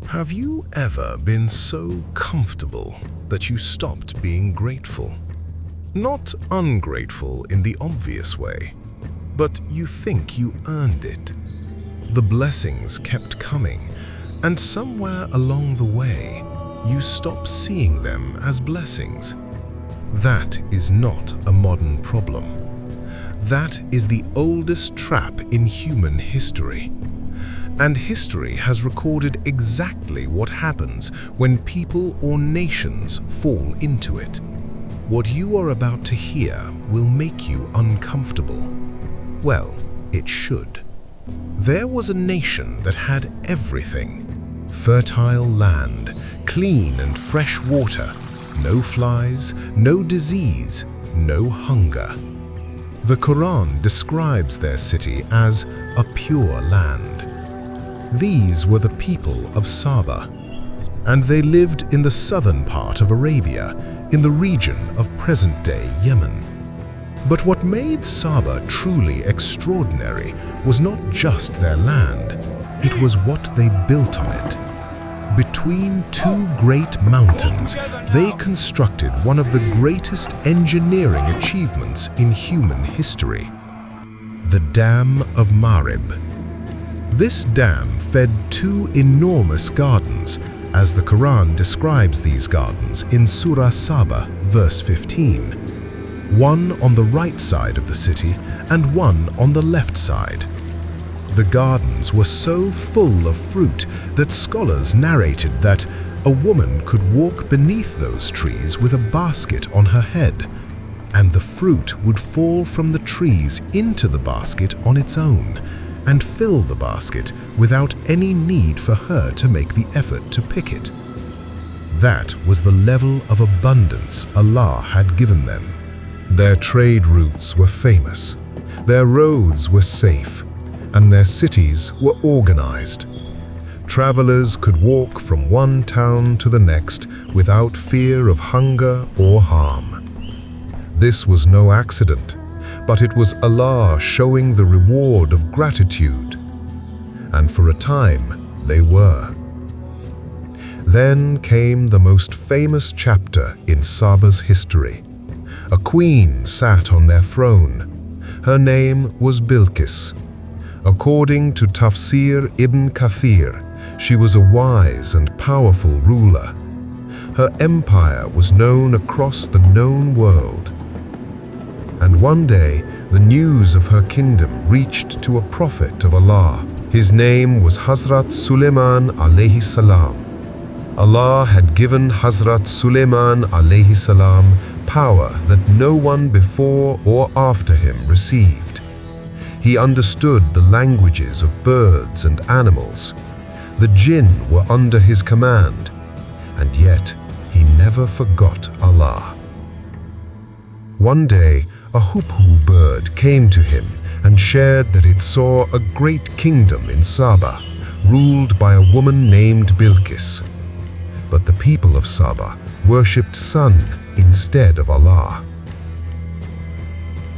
Have you ever been so comfortable that you stopped being grateful? Not ungrateful in the obvious way, but you think you earned it. The blessings kept coming, and somewhere along the way, you stop seeing them as blessings. That is not a modern problem. That is the oldest trap in human history. And history has recorded exactly what happens when people or nations fall into it. What you are about to hear will make you uncomfortable. Well, it should. There was a nation that had everything. Fertile land, clean and fresh water, no flies, no disease, no hunger. The Quran describes their city as a pure land. These were the people of Saba, and they lived in the southern part of Arabia, in the region of present-day Yemen. But what made Saba truly extraordinary was not just their land, it was what they built on it. Between two great mountains, they constructed one of the greatest engineering achievements in human history: the Dam of Marib. This dam fed two enormous gardens, as the Quran describes these gardens in Surah Saba, verse 15. One on the right side of the city and one on the left side. The gardens were so full of fruit that scholars narrated that a woman could walk beneath those trees with a basket on her head, and the fruit would fall from the trees into the basket on its own, and fill the basket without any need for her to make the effort to pick it. That was the level of abundance Allah had given them. Their trade routes were famous, their roads were safe, and their cities were organized. Travelers could walk from one town to the next without fear of hunger or harm. This was no accident, but it was Allah showing the reward of gratitude. And for a time, they were. Then came the most famous chapter in Saba's history. A queen sat on their throne. Her name was Bilqis. According to Tafsir Ibn Kathir, she was a wise and powerful ruler. Her empire was known across the known world. And one day, the news of her kingdom reached to a prophet of Allah. His name was Hazrat Sulaiman alayhi salam. Allah had given Hazrat Sulaiman alayhi salam power that no one before or after him received. He understood the languages of birds and animals. The jinn were under his command, and yet he never forgot Allah. One day, a hoopoe bird came to him and shared that it saw a great kingdom in Saba, ruled by a woman named Bilqis. But the people of Saba worshipped sun instead of Allah.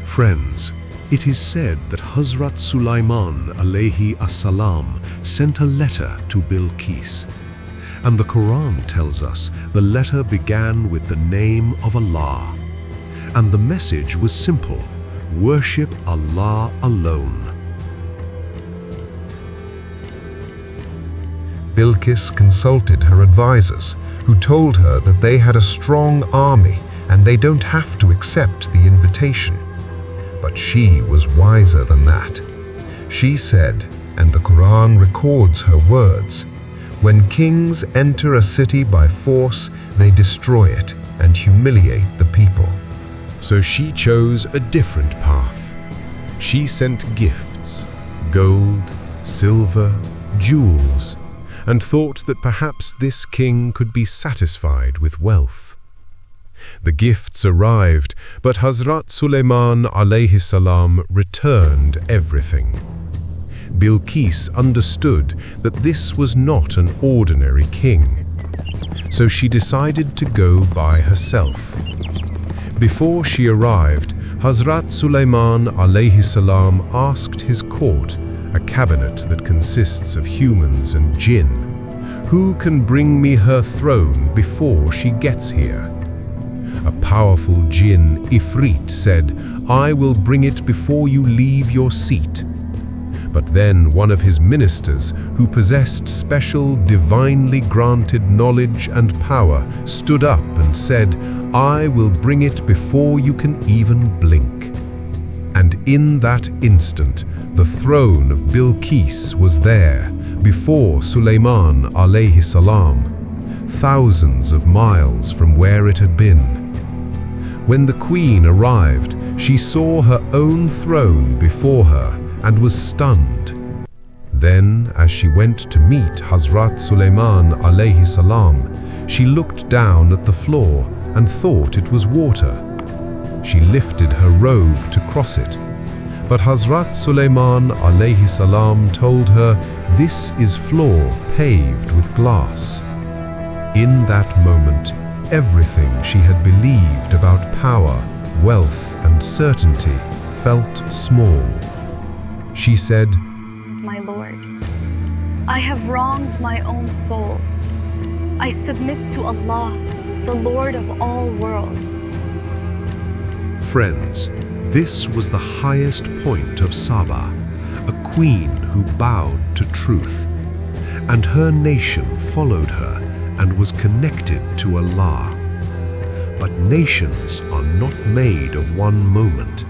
Friends, it is said that Hazrat Sulaiman alayhi as-salam sent a letter to Bilqis. And the Quran tells us the letter began with the name of Allah. And the message was simple: worship Allah alone. Bilqis consulted her advisors, who told her that they had a strong army and they don't have to accept the invitation. But she was wiser than that. She said, and the Quran records her words, "When kings enter a city by force, they destroy it and humiliate the people." So she chose a different path. She sent gifts, gold, silver, jewels, and thought that perhaps this king could be satisfied with wealth. The gifts arrived, but Hazrat Sulaiman alayhi salam returned everything. Bilqis understood that this was not an ordinary king, so she decided to go by herself. Before she arrived, Hazrat Sulaiman alayhi salam asked his court, a cabinet that consists of humans and jinn, Who can bring me her throne before she gets here?" A powerful jinn, Ifrit, said, "I will bring it before you leave your seat." But then one of his ministers, who possessed special, divinely granted knowledge and power, stood up and said, "I will bring it before you can even blink." And in that instant, the throne of Bilqis was there, before Sulaiman alayhi salam, thousands of miles from where it had been. When the queen arrived, she saw her own throne before her and was stunned. Then, as she went to meet Hazrat Sulaiman alayhi salam, she looked down at the floor and thought it was water. She lifted her robe to cross it, but Hazrat Sulaiman alayhi salam told her, "This is floor paved with glass." In that moment, everything she had believed about power, wealth, and certainty felt small. She said, "My Lord, I have wronged my own soul. I submit to Allah, the Lord of all worlds." Friends, this was the highest point of Saba, a queen who bowed to truth, and her nation followed her and was connected to Allah. But nations are not made of one moment.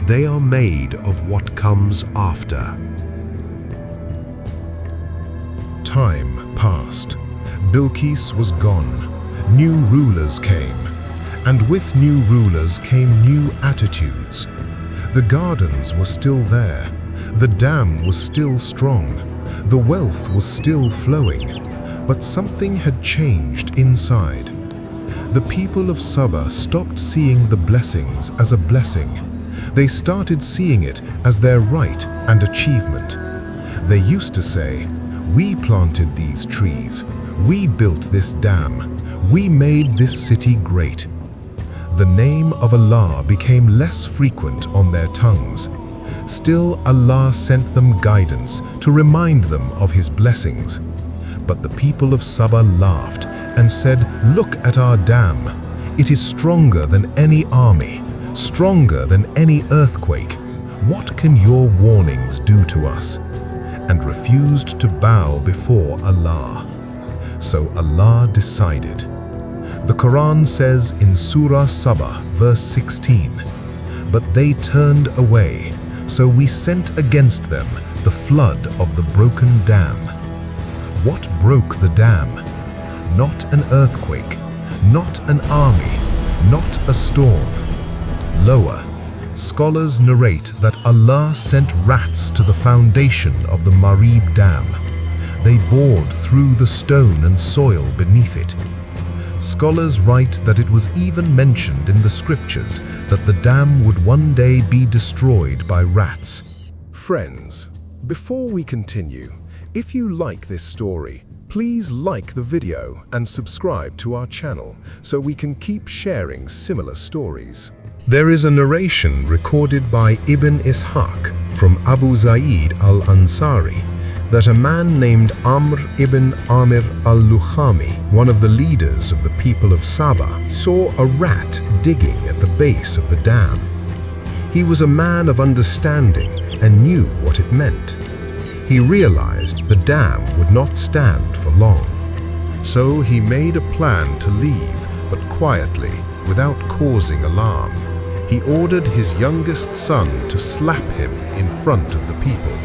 They are made of what comes after. Time passed. Bilqis was gone. New rulers came. And with new rulers came new attitudes. The gardens were still there. The dam was still strong. The wealth was still flowing. But something had changed inside. The people of Saba stopped seeing the blessings as a blessing. They started seeing it as their right and achievement. They used to say, "We planted these trees. We built this dam. We made this city great." The name of Allah became less frequent on their tongues. Still, Allah sent them guidance to remind them of His blessings. But the people of Saba laughed and said, "Look at our dam. It is stronger than any army, stronger than any earthquake. What can your warnings do to us?" And refused to bow before Allah. So Allah decided. The Quran says in Surah Saba, verse 16, "But they turned away, so we sent against them the flood of the broken dam." What broke the dam? Not an earthquake, not an army, not a storm. Lower, scholars narrate that Allah sent rats to the foundation of the Marib dam. They bored through the stone and soil beneath it. Scholars write that it was even mentioned in the scriptures that the dam would one day be destroyed by rats. Friends, before we continue, if you like this story, please like the video and subscribe to our channel so we can keep sharing similar stories. There is a narration recorded by Ibn Ishaq from Abu Zaid al-Ansari that a man named Amr ibn Amir al-Lukhami, one of the leaders of the people of Saba, saw a rat digging at the base of the dam. He was a man of understanding and knew what it meant. He realized the dam would not stand for long. So he made a plan to leave, but quietly, without causing alarm. He ordered his youngest son to slap him in front of the people.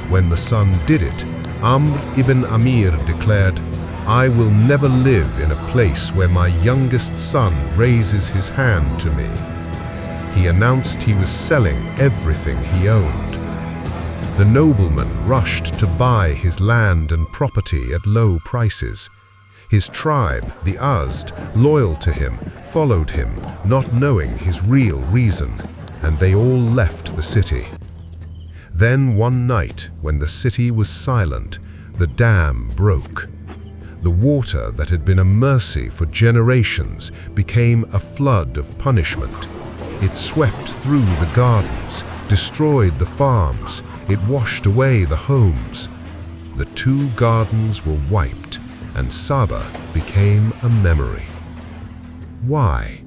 When the son did it, Amr ibn Amir declared, "I will never live in a place where my youngest son raises his hand to me." He announced he was selling everything he owned. The nobleman rushed to buy his land and property at low prices. His tribe, the Azd, loyal to him, followed him, not knowing his real reason, and they all left the city. Then one night, when the city was silent, the dam broke. The water that had been a mercy for generations became a flood of punishment. It swept through the gardens, destroyed the farms, it washed away the homes. The two gardens were wiped, and Saba became a memory. Why?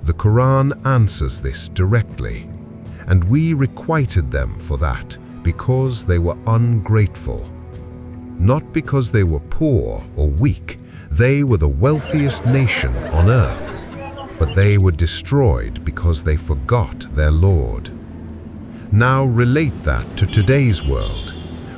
The Quran answers this directly, and we requited them for that because they were ungrateful. Not because they were poor or weak, they were the wealthiest nation on earth, but they were destroyed because they forgot their Lord. Now relate that to today's world.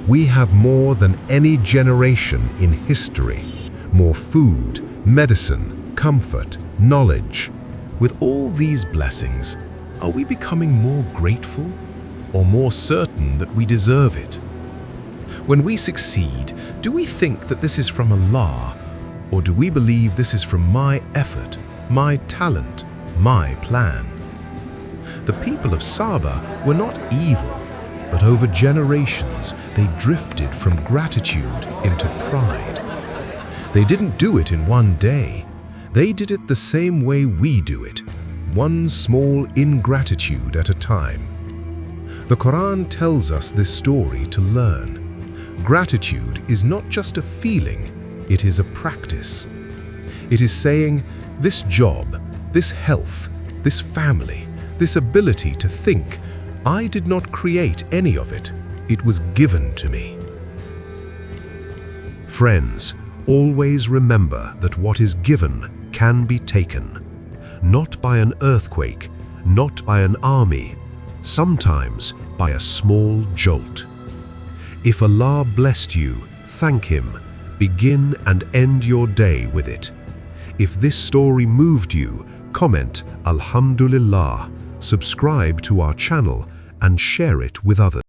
We have more than any generation in history, more food, medicine, comfort, knowledge. With all these blessings, are we becoming more grateful or more certain that we deserve it? When we succeed, do we think that this is from Allah, or do we believe this is from my effort, my talent, my plan? The people of Saba were not evil, but over generations they drifted from gratitude into pride. They didn't do it in one day. They did it the same way we do it, one small ingratitude at a time. The Quran tells us this story to learn. Gratitude is not just a feeling, it is a practice. It is saying, this job, this health, this family, this ability to think, I did not create any of it. It was given to me. Friends, always remember that what is given can be taken. Not by an earthquake, not by an army, sometimes by a small jolt. If Allah blessed you, thank Him. Begin and end your day with it. If this story moved you, comment Alhamdulillah, subscribe to our channel, and share it with others.